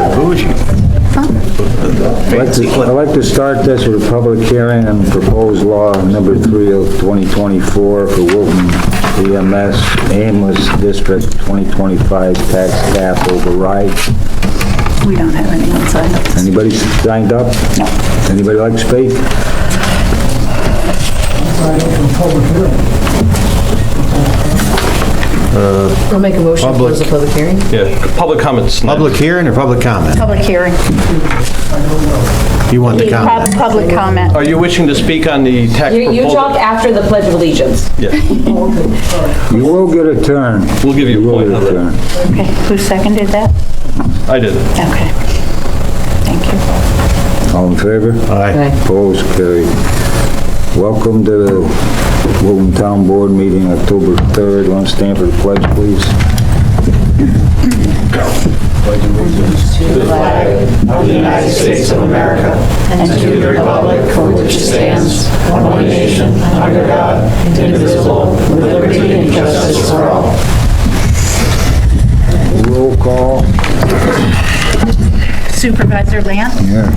I'd like to start this with a public hearing on proposed law number 3 of 2024 for Wilton EMS Aimless District 2025 tax cap override. We don't have anyone signed up. Anybody signed up? No. Anybody like to speak? I'll make a motion to close the public hearing. Yeah, public comments. Public hearing or public comment? Public hearing. You want the comment? Public comment. Are you wishing to speak on the tax proposal? You talk after the Pledge of Allegiance. Yeah, You will get a turn. we'll give you a You will point get on a that. turn. Okay, who seconded that? I did. Okay. Thank you. All in favor? Aye. Opposed, carried. Welcome to the Wilton Town Board meeting, October 3rd. Want to stand for the pledge, please? To the flag of the United States of America and to the republic for which it stands, one nation, under God, indivisible, with liberty and justice for all. Roll call. Supervisor Lamb? Here.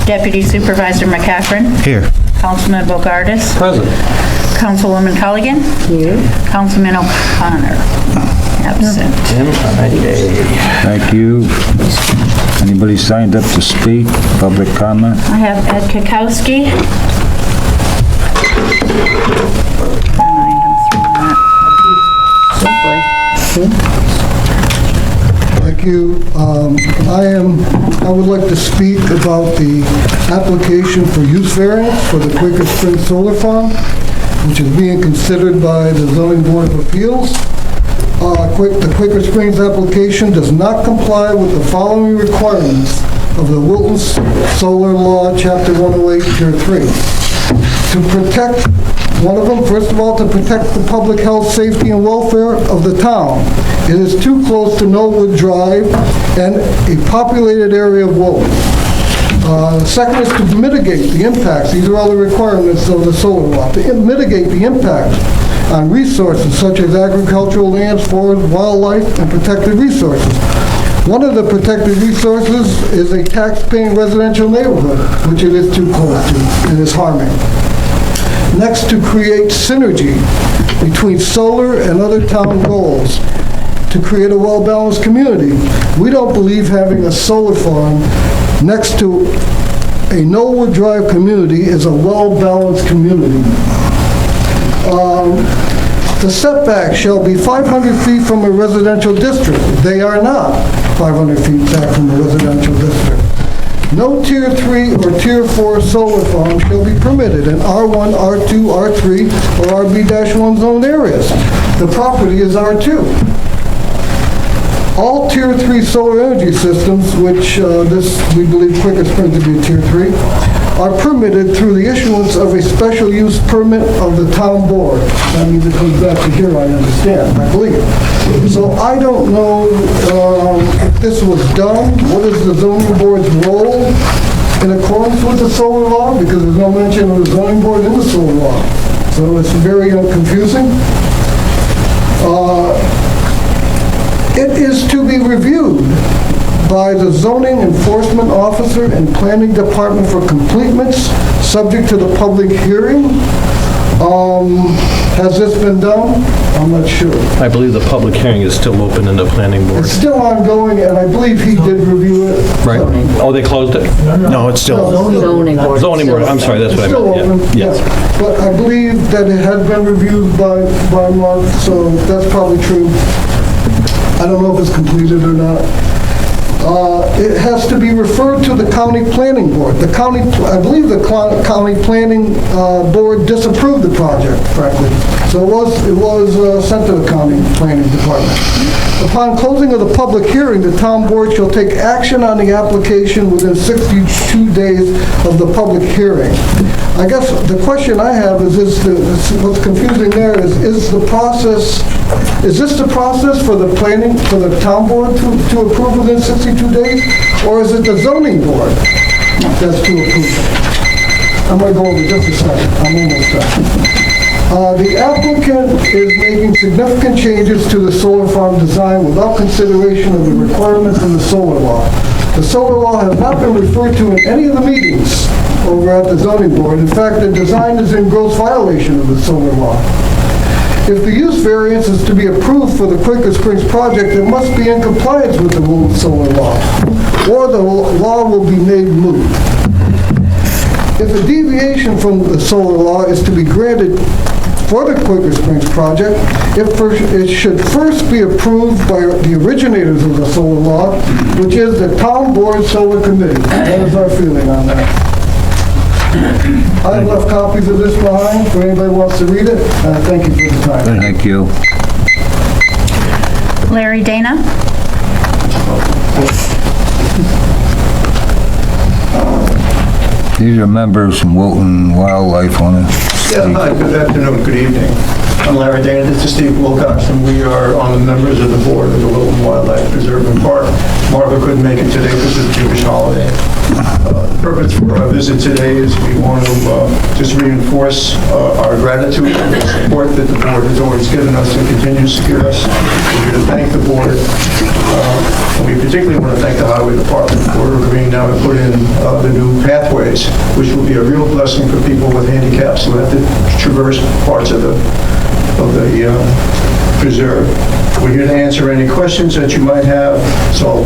Deputy Supervisor McCaffrey? Here. Councilman Bogardus? Present. Councilwoman Culligan? Here. Councilman O'Connor? Absent. Thank you. Anybody signed up to speak? Public comment? I have Ed Kukowski. Thank you. I would like to speak about the application for use variance for the Quaker Springs Solar Farm, which is being considered by the Zoning Board of Appeals. The Quaker Springs application does not comply with the following requirements of the Wilton Solar Law, Chapter 108, Tier 3. To protect, one of them, first of all, to protect the public health, safety, and welfare of the town. It is too close to Knollwood Drive and a populated area of Wilton. The second is to mitigate the impacts. These are all the requirements of the solar law. To mitigate the impact on resources such as agricultural lands, forests, wildlife, and protected resources. One of the protected resources is a tax-paying residential neighborhood, which it is too close to and is harming. Next, to create synergy between solar and other town goals to create a well-balanced community. We don't believe having a solar farm next to a Knollwood Drive community is a well-balanced community. The setback shall be 500 feet from a residential district. They are not 500 feet back from a residential district. No Tier 3 or Tier 4 solar farm shall be permitted in R1, R2, R3, or RB-1 zone areas. The property is R2. All Tier 3 solar energy systems, which we believe Quaker Springs to be a Tier 3, are permitted through the issuance of a special use permit of the town board. That means it comes back to here, I understand, I believe. So I don't know if this was done, what is the zoning board's role in accordance with the solar law, because there's no mention of the zoning board in the solar law. So it's very confusing. It is to be reviewed by the zoning enforcement officer and planning department for completeness, subject to the public hearing. Has this been done? I'm not sure. I believe the public hearing is still open in the planning board. It's still ongoing, and I believe he did review it. Right. Oh, they closed it? No, it's still, Zoning board. Zoning board, I'm sorry, that's what I Still meant. open, Yeah. yes. But I believe that it had been reviewed by Mark, so that's probably true. I don't know if it's completed or not. It has to be referred to the county planning board. The county, I believe the county planning board disapproved the project, frankly. So it was sent to the county planning department. Upon closing of the public hearing, the town board shall take action on the application within 62 days of the public hearing. I guess the question I have is what's confusing there is this the process for the planning, for the town board to approve within 62 days? Or is it the zoning board that's to approve it? I'm going to go over just a second. I'm almost done. The applicant is making significant changes to the solar farm design without consideration of the requirements in the solar law. The solar law has not been referred to in any of the meetings over at the zoning board. In fact, the design is in gross violation of the solar law. If the use variance is to be approved for the Quaker Springs project, it must be in compliance with the Wilton solar law, or the law will be made moot. If a deviation from the solar law is to be granted for the Quaker Springs project, it should first be approved by the originators of the solar law, which is the Town Board Solar Committee. That is our feeling on that. I have left copies of this behind for anybody who wants to read it. Thank you for the time. Thank you. Larry Dana? These are members from Wilton Wildlife on it. Yeah, hi, good afternoon, good evening. I'm Larry Dana, this is Steve Wilcox, and we are on the members of the board of the Wilton Wildlife Preserve and Park. Marva couldn't make it today because of the Jewish holiday. The purpose for our visit today is we want to just reinforce our gratitude for the support that the board has always given us and continues to give us. We're here to thank the board. And we particularly want to thank the Highway Department for agreeing now to put in the new pathways, which will be a real blessing for people with handicaps who have to traverse parts of the preserve. We're here to answer any questions that you might have, so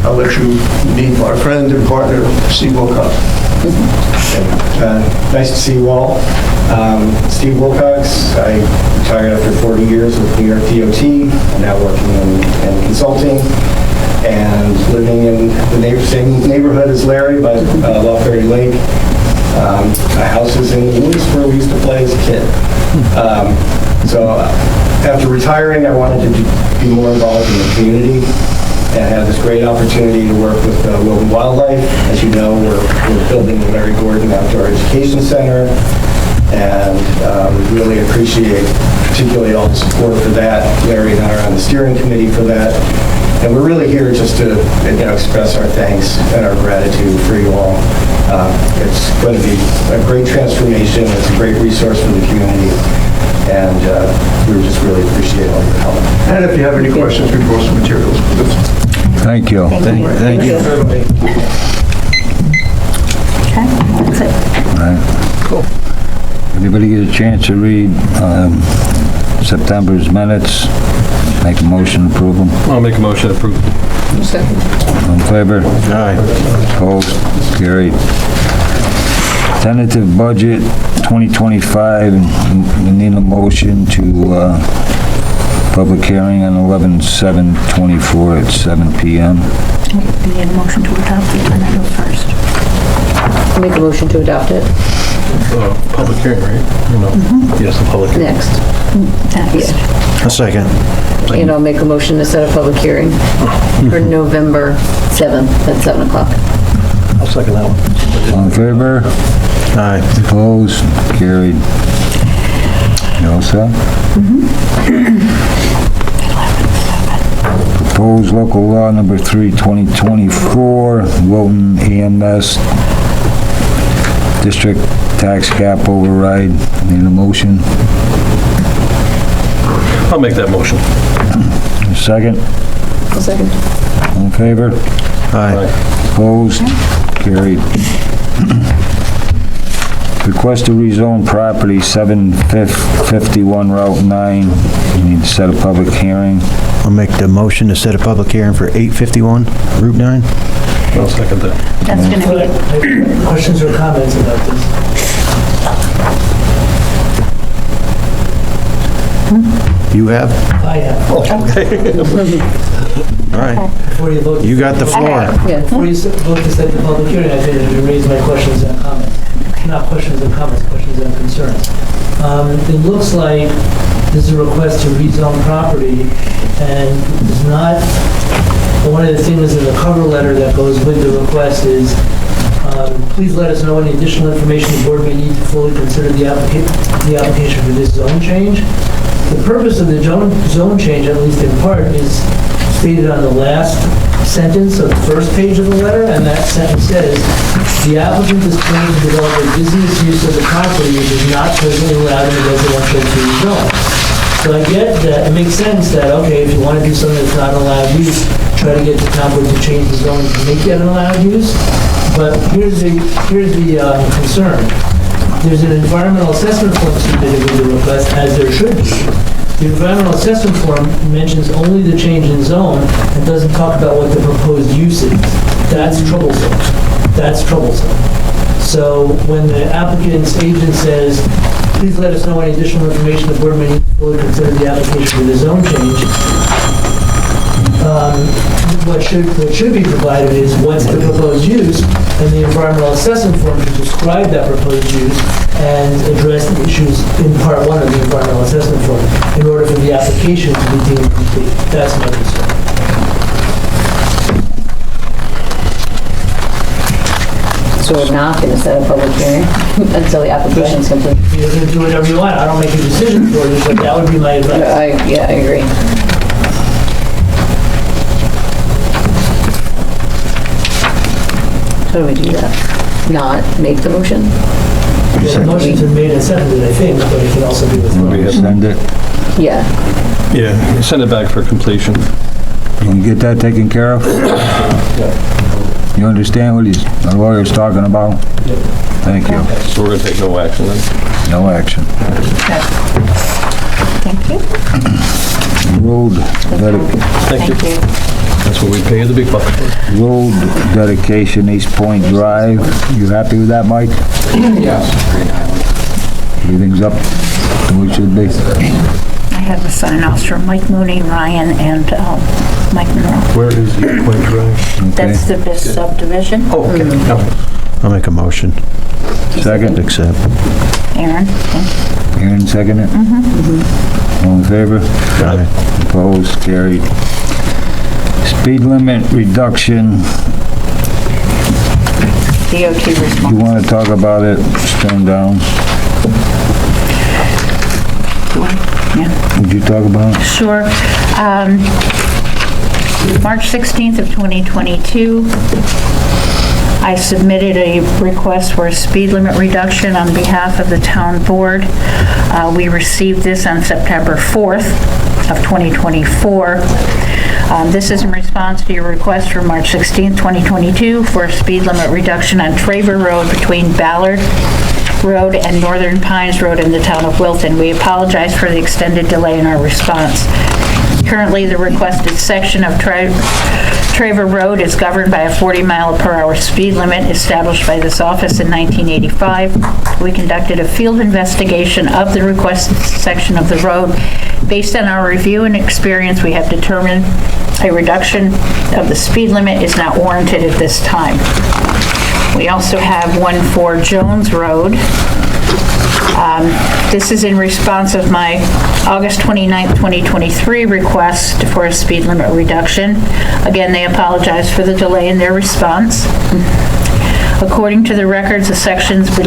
I'll let you meet my friend and partner, Steve Wilcox. Nice to see you all. Steve Wilcox. I retired after 40 years with New York DOT. I'm now working in consulting and living in the same neighborhood as Larry, but Lough Ferry Lake. My house is in the woods where we used to play as a kid. So after retiring, I wanted to be more involved in the community and have this great opportunity to work with Wilton Wildlife. As you know, we're building the Larry Gordon Outdoor Education Center, and we really appreciate particularly all the support for that. Larry and I are on the steering committee for that. And we're really here just to express our thanks and our gratitude for you all. It's going to be a great transformation. It's a great resource for the community. And we just really appreciate all your help. And if you have any questions, we brought some materials. Thank you. Thank you. Okay, that's it. All right. Cool. Everybody get a chance to read September's minutes? Make a motion to approve them. I'll make a motion to approve. All in favor? Aye. Opposed? Carried. Tentative budget 2025, we need a motion to public hearing on 11/7/24 at 7 p.m. We need a motion to adopt the tentative first. Make a motion to adopt it. Public hearing, right? No. Yes, the public hearing. Next. Next. A second. And I'll make a motion to set a public hearing for November 7th at 7 o'clock. I'll second that one. All in favor? Aye. Opposed? Carried. You all set? Proposed local law number 3, 2024, Wilton EMS District Tax Cap Override. Need a motion? I'll make that motion. Second? A second. All in favor? Aye. Opposed? Carried. Request to rezone property 751 Route 9. We need to set a public hearing. I'll make the motion to set a public hearing for 851 Route 9. I'll second that. That's going to be it. Questions or comments about this? You have? I have. All right. Before you vote. You got the floor. Yeah. Before you vote to set the public hearing, I think to raise my questions and comments. Not questions and comments, questions and concerns. It looks like there's a request to rezone property, and it's not, one of the things in the cover letter that goes with the request is, please let us know any additional information the board may need to fully consider the application for this zone change. The purpose of the zone change, at least in part, is stated on the last sentence of the first page of the letter, and that sentence says, the applicant is planning to develop a business use of the property which is not presently allowed in the residential free zone. So I get that, it makes sense that, okay, if you want to do something that's not allowed use, try to get the town board to change the zoning to make that an allowed use. But here's the concern. There's an environmental assessment form submitted with the request, as there should be. The environmental assessment form mentions only the change in zone and doesn't talk about what the proposed use is. That's troublesome. That's troublesome. So when the applicant's agent says, please let us know any additional information the board may need to fully consider the application for the zone change, what should be provided is what's the proposed use, and the environmental assessment form to describe that proposed use and address the issues in part one of the environmental assessment form in order for the application to be deemed complete. That's my concern. So we're not going to set a public hearing until the application's complete? You're going to do whatever you want. I don't make a decision for you, but that would be my advice. Yeah, I agree. How do we do that? Not make the motion? The motion's been made and seconded, I think, but it can also be withdrawn. Rescind it. Yeah. Yeah, send it back for completion. You can get that taken care of? You understand what the lawyer's talking about? Thank you. So we're going to take no action then? No action. Thank you. Road Thank you. That's what we pay the big bucks for. road dedication, East Point Drive. You happy with that, Mike? Yes. Everything's up to where it should be? I have the sign-offs from Mike Mooney, Ryan, and Mike Monroe. Where is the Point Drive? That's the BIS subdivision. Oh, okay. No. I'll make a motion. Second? Accept. Aaron, thank you. Aaron, second it? All in favor? Aye. Opposed? Carried. Speed limit reduction. DOT response. You want to talk about it? Stand down. Yeah. Would you talk about it? Sure. March 16th of 2022, I submitted a request for a speed limit reduction on behalf of the town board. We received this on September 4th of 2024. This is in response to your request from March 16th, 2022 for a speed limit reduction on Traver Road between Ballard Road and Northern Pines Road in the town of Wilton. We apologize for the extended delay in our response. Currently, the requested section of Traver Road is governed by a 40-mile-per-hour speed limit established by this office in 1985. We conducted a field investigation of the requested section of the road. Based on our review and experience, we have determined a reduction of the speed limit is not warranted at this time. We also have one for Jones Road. This is in response of my August 29th, 2023 request for a speed limit reduction. Again, they apologize for the delay in their response. According to the records, the sections of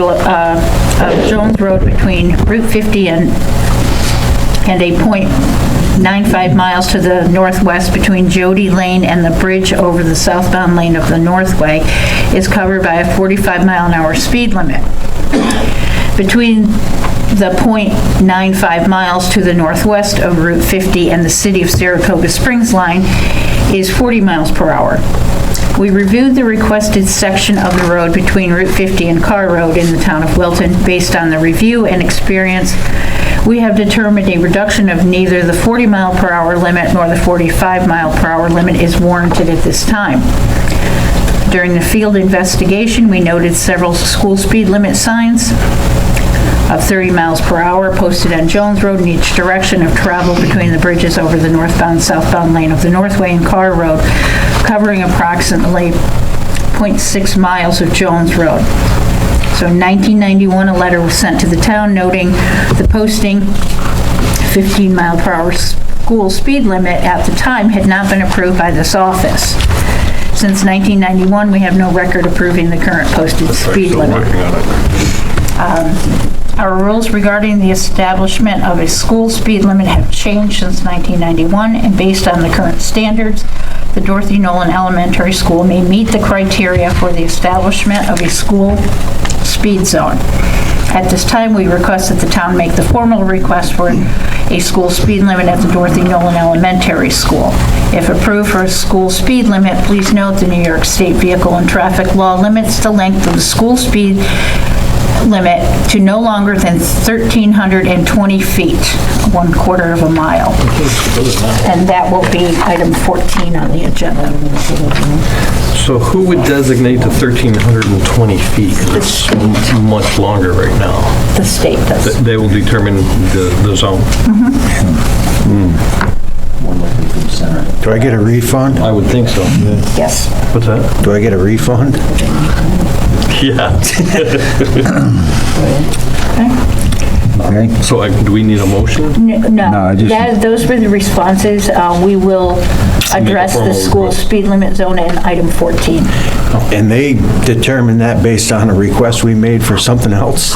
Jones Road between Route 50 and a .95 miles to the northwest between Jody Lane and the bridge over the southbound lane of the Northway is covered by a 45-mile-an-hour speed limit. Between the .95 miles to the northwest of Route 50 and the City of Saratoga Springs line is 40 miles per hour. We reviewed the requested section of the road between Route 50 and Carr Road in the town of Wilton. Based on the review and experience, we have determined a reduction of neither the 40-mile-per-hour limit nor the 45-mile-per-hour limit is warranted at this time. During the field investigation, we noted several school speed limit signs of 30 miles per hour posted on Jones Road in each direction of travel between the bridges over the northbound-southbound lane of the Northway and Carr Road, covering approximately 0.6 miles of Jones Road. So in 1991, a letter was sent to the town noting the posting 15-mile-per-hour school speed limit at the time had not been approved by this office. Since 1991, we have no record approving the current posted speed limit. Our rules regarding the establishment of a school speed limit have changed since 1991, and based on the current standards, the Dorothy Nolan Elementary School may meet the criteria for the establishment of a school speed zone. At this time, we request that the town make the formal request for a school speed limit at the Dorothy Nolan Elementary School. If approved for a school speed limit, please note the New York State Vehicle and Traffic Law limits the length of the school speed limit to no longer than 1,320 feet, 1/4 of a mile. And that will be item 14 on the agenda. So who would designate the 1,320 feet? It's much longer right now. The state does. They will determine the zone. Do I get a refund? I would think so. Yes. What's that? Do I get a refund? Yeah. Okay? So do we need a motion? No, I just- those were the responses. We will address the formal school request. speed limit zone in item 14. And they determined that based on a request we made for something else?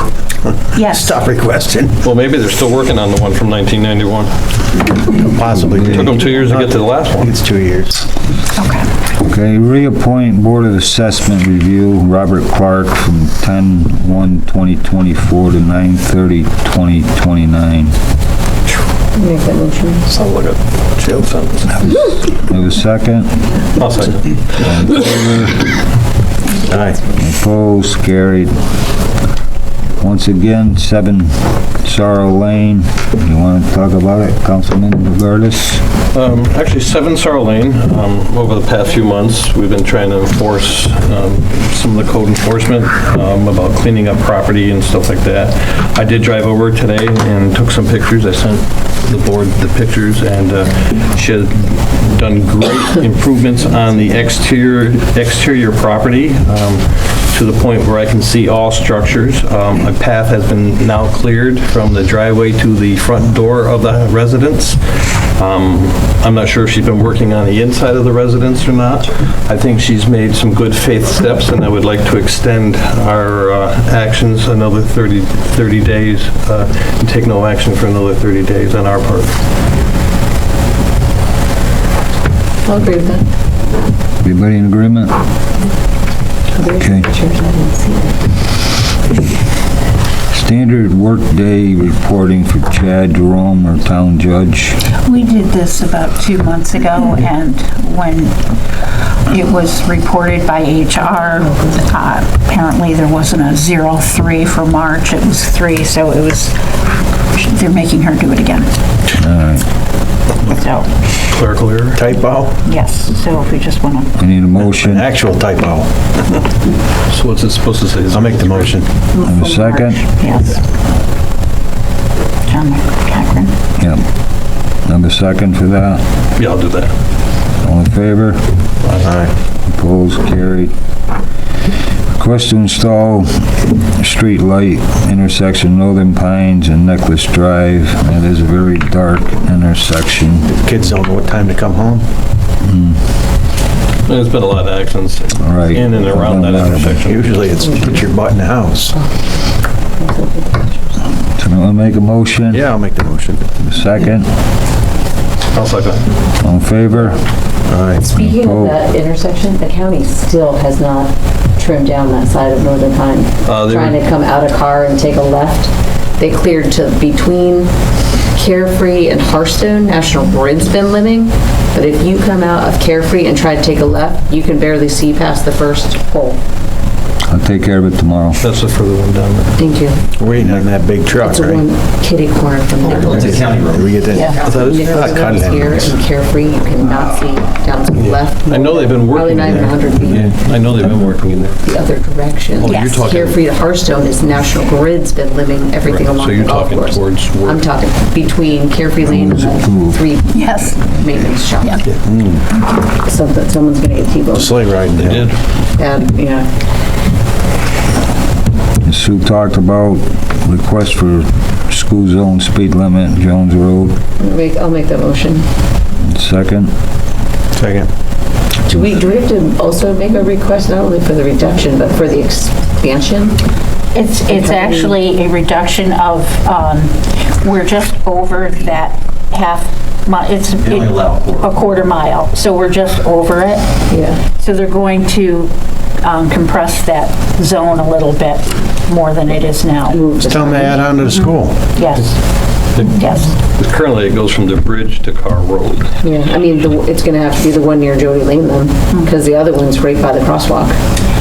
Yes. Stop requesting. Well, maybe they're still working on the one from 1991. Possibly. Took them 2 years to get to the last I think one. it's 2 years. Okay. Okay, reappoint Board of Assessment Review, Robert Clark from 10/1/2024 to 9/30/2029. Make that motion. Sounds like a jail sentence. Have a second? I'll second. Aye. Opposed, carried. Once again, 7 Sorrow Lane. You want to talk about it, Councilman Regardis? Actually, 7 Sorrow Lane, over the past few months, we've been trying to enforce some of the code enforcement about cleaning up property and stuff like that. I did drive over today and took some pictures. I sent the board the pictures, and she had done great improvements on the exterior property, to the point where I can see all structures. A path has been now cleared from the driveway to the front door of the residence. I'm not sure if she's been working on the inside of the residence or not. I think she's made some good faith steps, and I would like to extend our actions another 30 days, and take no action for another 30 days on our part. I'll agree with that. Everybody in agreement? Okay. Standard workday reporting for Chad Jerome, our town judge. We did this about 2 months ago, and when it was reported by HR, apparently there wasn't a 03 for March, it was 3, so it was, they're making her do it again. All right. So, Clerical error? Typo? yes, so if we just want to, I need a motion. Actual typo. So what's it supposed to say? I'll make the motion. Have a second? yes. John Cochran. Yep. Have a second for that? Yeah, I'll do that. All in favor? Aye. Opposed, carried. Request to install a street light intersection Northern Pines and Necklace Drive. That is a very dark intersection. Kids don't know what time to come home. There's been a lot of accidents Right. in and around that intersection. Usually it's put your butt in the house. So you want to make a motion? Yeah, I'll make the motion. A second? I'll second. All in favor? Aye. Speaking Oh. of that intersection, the county still has not trimmed down that side of Northern Pine. They Trying to come out of Carr and take a left. They cleared to between Carefree and Hearthstone. National Grid's been limbing, but if you come out of Carefree and try to take a left, you can barely see past the first pole. I'll take care of it tomorrow. That's the further one down there. Thank you. Waiting on that big truck, It's a right? one kitty corner from Nichols. Did we get that? Yeah. Nichols cutting Road's here and Carefree, you cannot see down to the left. I know they've been Probably working not in even there. 100 feet. I know they've been working in there. The other direction. Oh, you're talking- Carefree to Hearthstone is National Grid's been limbing everything Right, along so the you're golf talking course. towards where- I'm talking between Carefree Lane and the 3 Yes. maintenance shops. Someone's gonna get T-boned. Sleigh riding They down. did. And, yeah, Sue talked about request for school zone speed limit, Jones Road. I'll make that motion. Second? Second. Do we have to also make a request not only for the reduction, but for the expansion? It's actually a reduction of, we're just over that half mile, it's a 1/4 mile, so we're just over it. Yeah. So they're going to compress that zone a little bit more than it is now. Just tell them to add on to the school. Yes, yes. Currently, it goes from the bridge to Carr Road. Yeah, I mean, it's gonna have to be the one near Jody Lane then, because the other one's right by the crosswalk.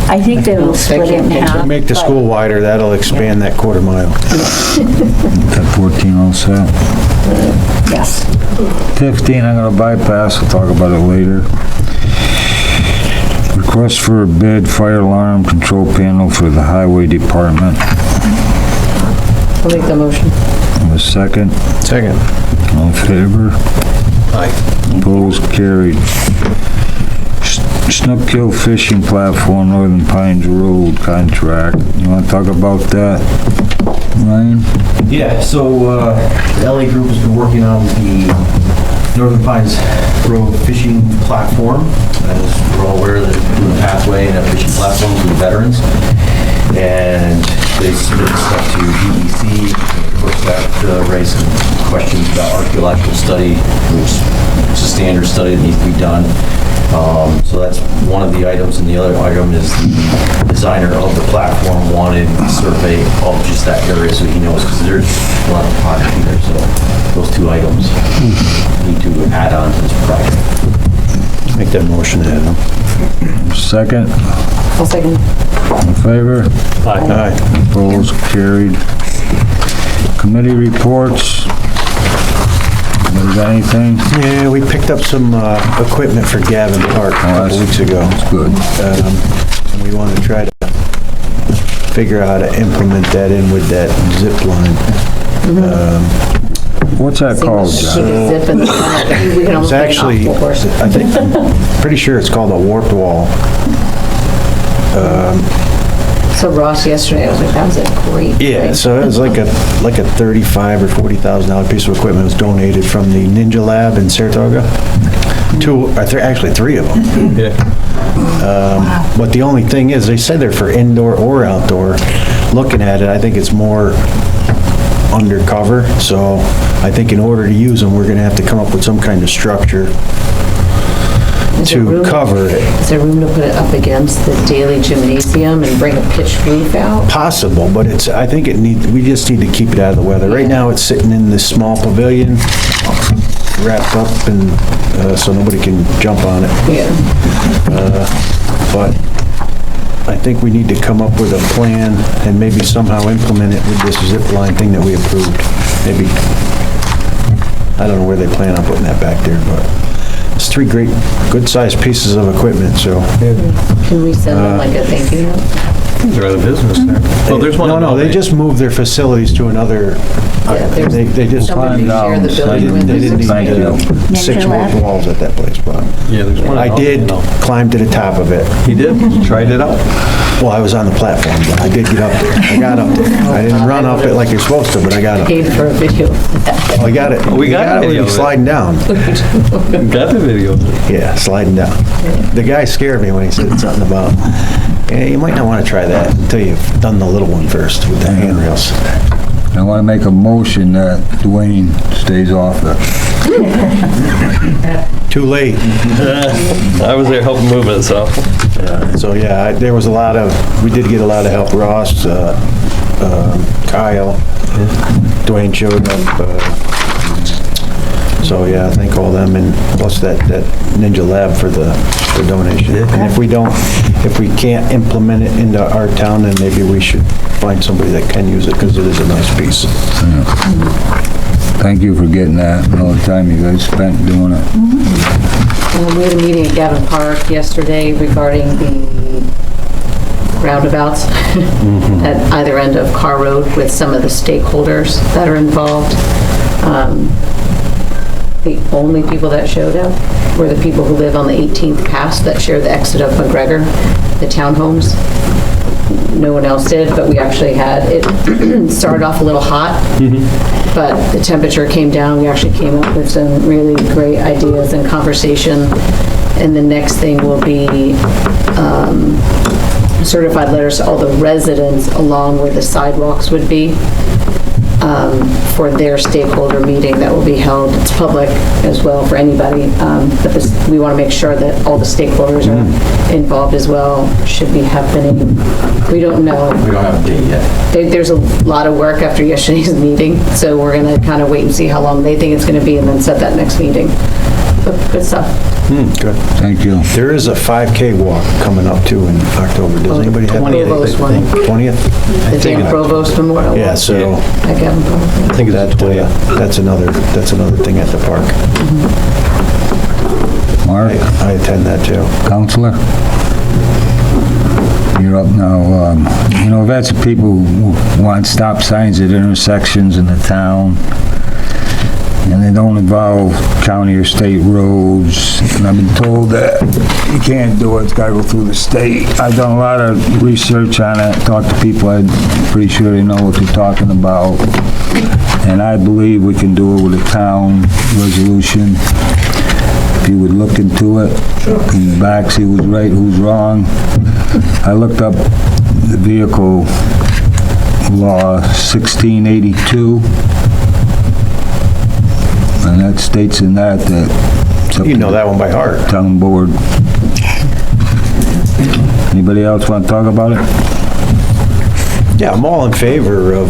I think they will split it in half. Make the but- school wider, that'll expand that quarter mile. That 14 all set. Yes. 15, I'm gonna bypass, we'll talk about it later. Request for a bid, fire alarm control panel for the highway department. I'll make the motion. A second, Second. all in favor? Aye. Opposed, carried. Snook-Kill Fishing Platform, Northern Pines Road contract. You wanna talk about that, Ryan? Yeah, so the LA Group has been working on the Northern Pines Road fishing platform. As we're all aware, they're doing a pathway and a fishing platform for the veterans. And they submitted stuff to DEC. Of course, that raised some questions about archaeological study, which is a standard study that needs to be done. So that's one of the items, and the other item is the designer of the platform wanted a survey of just that area so he knows, because there's a lot of topography there, so those two items need to add on to this project. Make that motion, Adam. Second, I'll second. all in favor? Aye. Opposed, carried. Committee reports. Anybody got anything? Yeah, we picked up some equipment for Gavin Park a couple weeks ago. That's good. And we want to try to figure out how to implement that in with that zip line. What's that called, Keep John? it zip in the front. We can It's almost make an actually, obstacle course. I think, pretty sure it's called a warped wall. So Ross yesterday, I was like, that was a great. Yeah, thing. so it was like a $35,000 or $40,000 piece of equipment. It was donated from the Ninja Lab in Saratoga. Actually three of them. Yeah. But the only thing is, they said they're for indoor or outdoor. Looking at it, I think it's more undercover, so I think in order to use them, we're gonna have to come up with some kind of structure Is there to room- cover it. Is there room to put it up against the daily gymnasium and bring a pitched roof out? Possible, but I think we just need to keep it out of the weather. Right now, it's sitting in this small pavilion, wrapped up, and so nobody can jump on it. Yeah. But I think we need to come up with a plan and maybe somehow implement it with this zip line thing that we approved. Maybe, I don't know where they plan on putting that back there, but it's three great, good-sized pieces of equipment, so. Can we send them like a thank you note? They're out of business there. Well, there's one. No, they just moved their facilities to another, Yeah, there's they just, somebody Climb share down, the building send with they us. didn't Thank you. need 6 more walls at that place, but Yeah, there's one. I did climb to the top of it. He did? Tried it out? Well, I was on the platform, but I did get up there. I got up there. I didn't run up it like you're supposed to, but I got up. Paid for a video. Oh, you got it. We got You a it video when of you're it. sliding down. Got the video. Yeah, sliding down. The guy scared me when he said something about, yeah, you might not want to try that until you've done the little one first with the handrails. I want to make a motion that Dwayne stays off it. Too late. I was there helping move it, so. So, yeah, there was we did get a lot of help. Ross, Kyle, Dwayne showed up. So, yeah, I thank all them, and plus that Ninja Lab for the donation. And if we can't implement it into our town, then maybe we should find somebody that can use it, because it is a nice piece. Thank you for getting that, and all the time you guys spent doing it. We had a meeting at Gavin Park yesterday regarding the roundabouts at either end of Carr Road with some of the stakeholders that are involved. The only people that showed up were the people who live on the 18th pass that share the exit of McGregor, the townhomes. No one else did, but we actually had, it started off a little hot, but the temperature came down. We actually came up with some really great ideas and conversation. And the next thing will be certified letters to all the residents along where the sidewalks would be. for their stakeholder meeting that will be held. It's public as well for anybody, but we want to make sure that all the stakeholders are involved as well. Should be happening. We don't know. We don't have a date yet. There's a lot of work after yesterday's meeting, so we're going to kind of wait and see how long they think it's going to be and then set that next meeting. But good stuff. Good. Thank you. There is a 5K walk coming up too in October. Does anybody have? Provost one. 20th? The Dan Provost Memorial. Yeah, so At Gavin Provost. I think it's that's another thing at the park. Mark, I attend that too. Counselor? You're up now. You know, that's the people who want stop signs at intersections in the town, and they don't involve county or state roads. And I've been told that you can't do it, it's gotta go through the state. I've done a lot of research on it, talked to people, I'm pretty sure they know what they're talking about. And I believe we can do it with a town resolution. If you would look into it, come back, see who's right, who's wrong. I looked up the vehicle law 1682, and that states in that it's up You to know that one by heart. town board. Anybody else want to talk about it? Yeah, I'm all in favor of,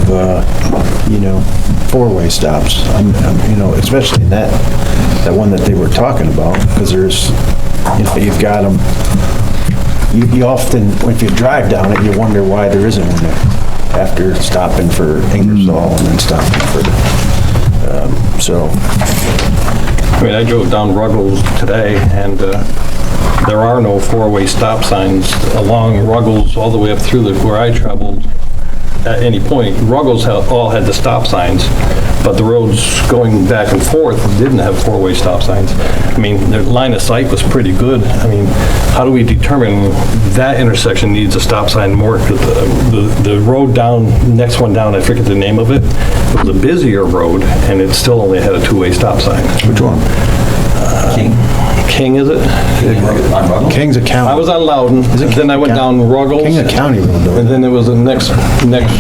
four-way stops. I'm, especially in that one that they were talking about, because there's, you've got them, you often, if you drive down it, you wonder why there isn't one there after stopping for Ingersoll and then stopping for, I mean, I drove down Ruggles today, and there are no four-way stop signs along Ruggles all the way up through where I traveled at any point. Ruggles all had the stop signs, but the roads going back and forth didn't have four-way stop signs. I mean, their line of sight was pretty good. I mean, how do we determine that intersection needs a stop sign more? The road down, next one down, I forget the name of it, was a busier road, and it still only had a two-way stop sign. which one? King, is it? On Ruggles? King's a county. I was on Loudon, then I went down Ruggles. King's a county road, though. And then there was the next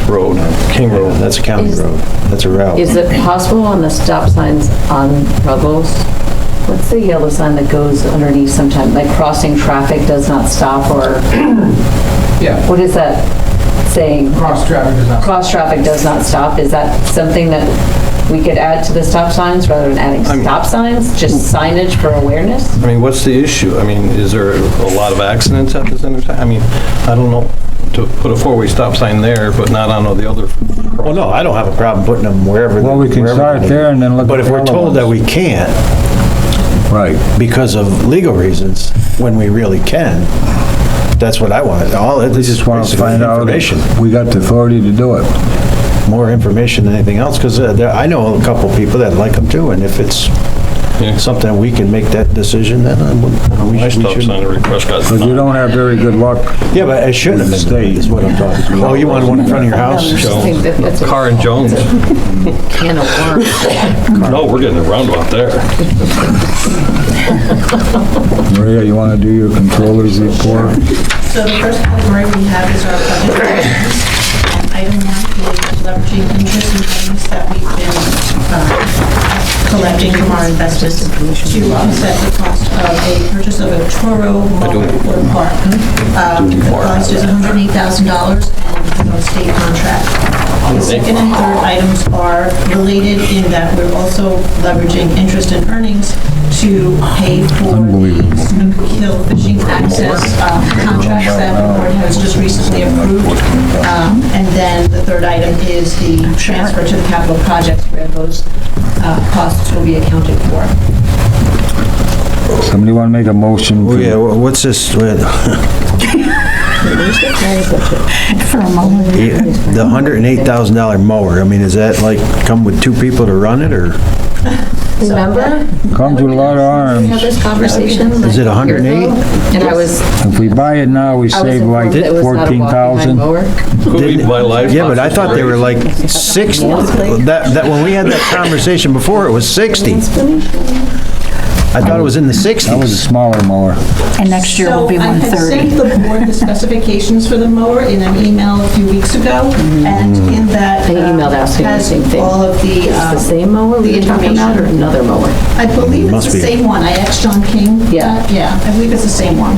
road, King Road. That's a county road. That's a route. Is it possible on the stop signs on Ruggles? What's the yellow sign that goes underneath sometime, like crossing traffic does not stop, or Yeah, what is that saying? cross traffic does not. Cross traffic does not stop. Is that something that we could add to the stop signs rather than adding stop signs? Just signage for awareness? I mean, what's the issue? I mean, is there a lot of accidents at this intersection? I mean, I don't know, to put a four-way stop sign there, but not on all the other. Well, no, I don't have a problem putting them wherever. Well, we can wherever start they- there and then look But at if the we're other told that ones. we can't, Right. because of legal reasons, when we really can, that's what I want. All it We is just want to basically find out information. if we got the authority to do it. More information than anything else, because I know a couple people that like them too, and if it's Yeah. something we can make that decision, then we My should. stop sign request got Because you don't have very good luck. Yeah, but it shouldn't have been State. is what I'm talking about. Oh, you want one in front of your house? I just think that that's a Car and Jones. can of worms. No, we're getting a roundabout there. Maria, you want to do your controller's report? So the first category we have is our budget. Item 1 is leveraging interest and payments that we've been collecting from our investors to offset the cost of a purchase of a Toro for park. The cost is $108,000 and no state contract. The second and third items are related in that we're also leveraging interest and earnings to pay for the Snook Hill fishing access contracts that the board has just recently approved. And then the third item is the transfer to the capital projects where those costs will be accounted for. Somebody want to make a motion? Oh, for- yeah, what's this? For a moment. The $108,000 mower, I mean, is that like come with two people to run it, or Remember? Comes with a lot of We had arms. this conversation. Is it like a year 108? ago, And I was If we buy it now, we I was save like informed it was not a walk-behind 14,000. mower. Could we buy live? yeah, but I thought they were like 60. That when we had that conversation before, it was 60. I thought it was in the That was a 60s. smaller mower. And next year will be So I had 130. sent the board the specifications for the mower in an email a few weeks ago, and in that. I emailed asking the has same thing. all of the. It's the same mower we were talking about, or another mower? I believe it's Must the be. same one. I asked John King. Yeah. Yeah, I believe it's the same one.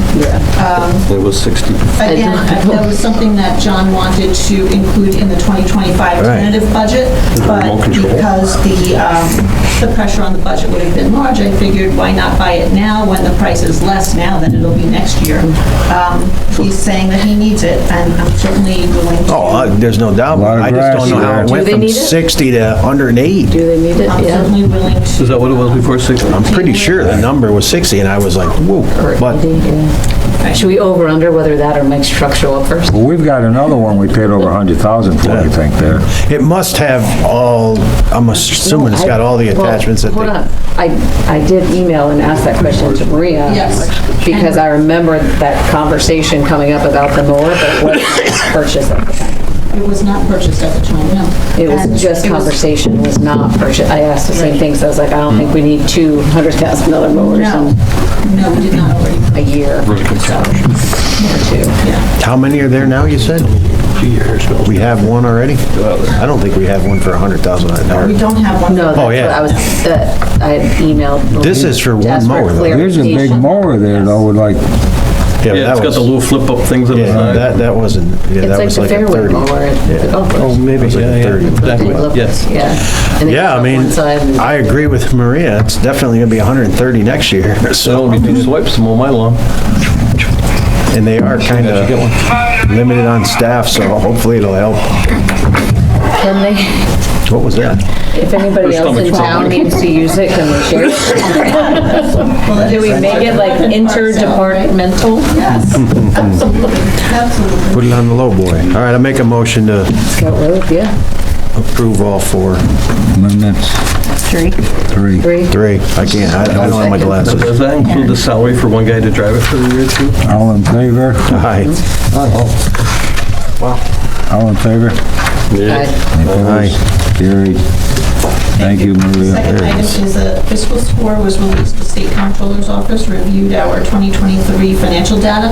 It was 60. Again, that was something that John wanted to include in the 2025 Right. tentative budget, but remote control. because the pressure on the budget would have been large, I figured why not buy it now when the price is less now than it'll be next year. He's saying that he needs it, and I'm certainly willing to. Oh, there's no doubt. Lot of I just don't know how grass it went there. Do from they need it? 60 to 108. Do they need it? I'm Yeah. certainly willing to. Is that what it was before 60? I'm pretty sure the number was 60, and I was like, whoa. Or But 80, yeah. Should we over under whether that or Mike's truck show up first? Well, we've got another one we paid over 100,000 for, I think, there. it must have all, I'm assuming it's got all the Well, attachments that hold they... on. I did email and ask that question to Maria. Yes. Because I remember that conversation coming up about the mower, but it wasn't purchased at the time. It was not purchased at the time, no. It was And just it was- conversation, was not purchased. I asked the same thing, so I was like, I don't think we need $200,000 mowers No, in no, we did not already. a year. Or two. Yeah. How many are there now, you said? 2 years. We have one already? I don't think we have one for 100,000. We don't have one. No, that's Oh, what yeah. I was, I had emailed. This is for one Asked mower, though. There's a big clarification. mower there, though, with like, Yeah, Yeah, it's got the little flip-up things on the Yeah, side. that wasn't, yeah, It's that like was the like a fairway 30. mower at the golf Oh, course. maybe, It's like a yeah, 30. yeah, exactly, Big look, yes. Yeah. And it Yeah, I goes up mean, one side and- I agree with Maria. It's definitely gonna be 130 next year, So so, it'll be 2 swipes to mow my lawn. and they are kind Did you get of one? limited on staff, so hopefully it'll help. Can they, What was that? if anybody Her else in stomach's town rumbling. needs to use it, can we share it? Do we make it like interdepartmental? Yes, absolutely, absolutely. Put it on the low boy. All right, I'll make a motion to Scout Road, yeah, approve all four. amendments, 3. 3. 3. Three. I can't, I don't have my Now, glasses. does that include the salary for one guy to drive it for the year too? All in favor? Aye. All in favor? Aye. Opposed? Carried. Thank you, Maria. Second item is a fiscal score was released. The State Comptroller's Office reviewed our 2023 financial data,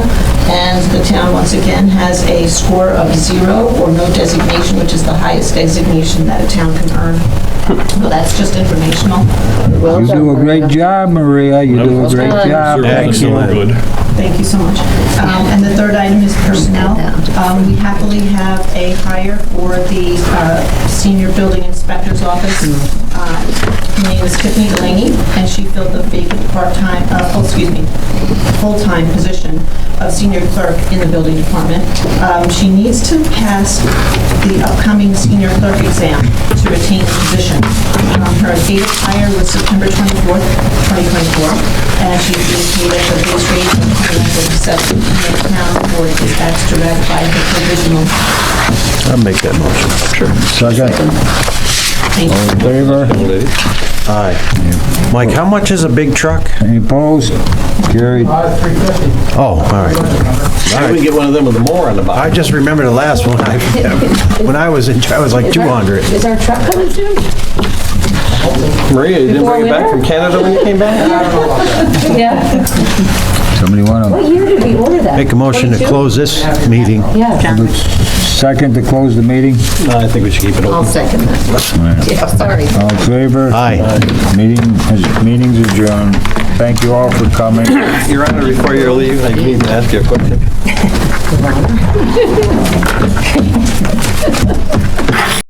and the town once again has a score of 0 or no designation, which is the highest designation that a town can earn. So that's just informational. Well You done, do a great Maria. job, Maria, you do a great done. job. Thank you. Good. Thank you so much. And the third item is personnel. We happily have a hire for the senior building inspector's office. Her name is Tiffany Delaney, and she filled the vacant full-time position of senior clerk in the building department. She needs to pass the upcoming senior clerk exam to retain the position. Her date of hire was September 24th, 2024, and she's being paid at the base rate of $29.37 in the town board is tax to ratify her provisional. I'll make that motion. Sure. Second, Thank you. all in favor? Aye. Mike, how much is a big truck? Any opposed? Carried. Oh, all right. Maybe we get one of them with a mower on the I bottom. just remember the last one. When I was in, I was like 200. Is our truck coming soon? Maria, you didn't Before bring it back winter? from Canada when you came back? Yeah. Somebody want What year did we order that? Make a motion to 22? close this meeting. Yeah, to, second to close the meeting? No, I think we should keep it I'll open. second that. Yeah, sorry. All in favor? Aye. Meeting's adjourned. Thank you all for coming. Your Honor, before you leave, I need to ask you a question.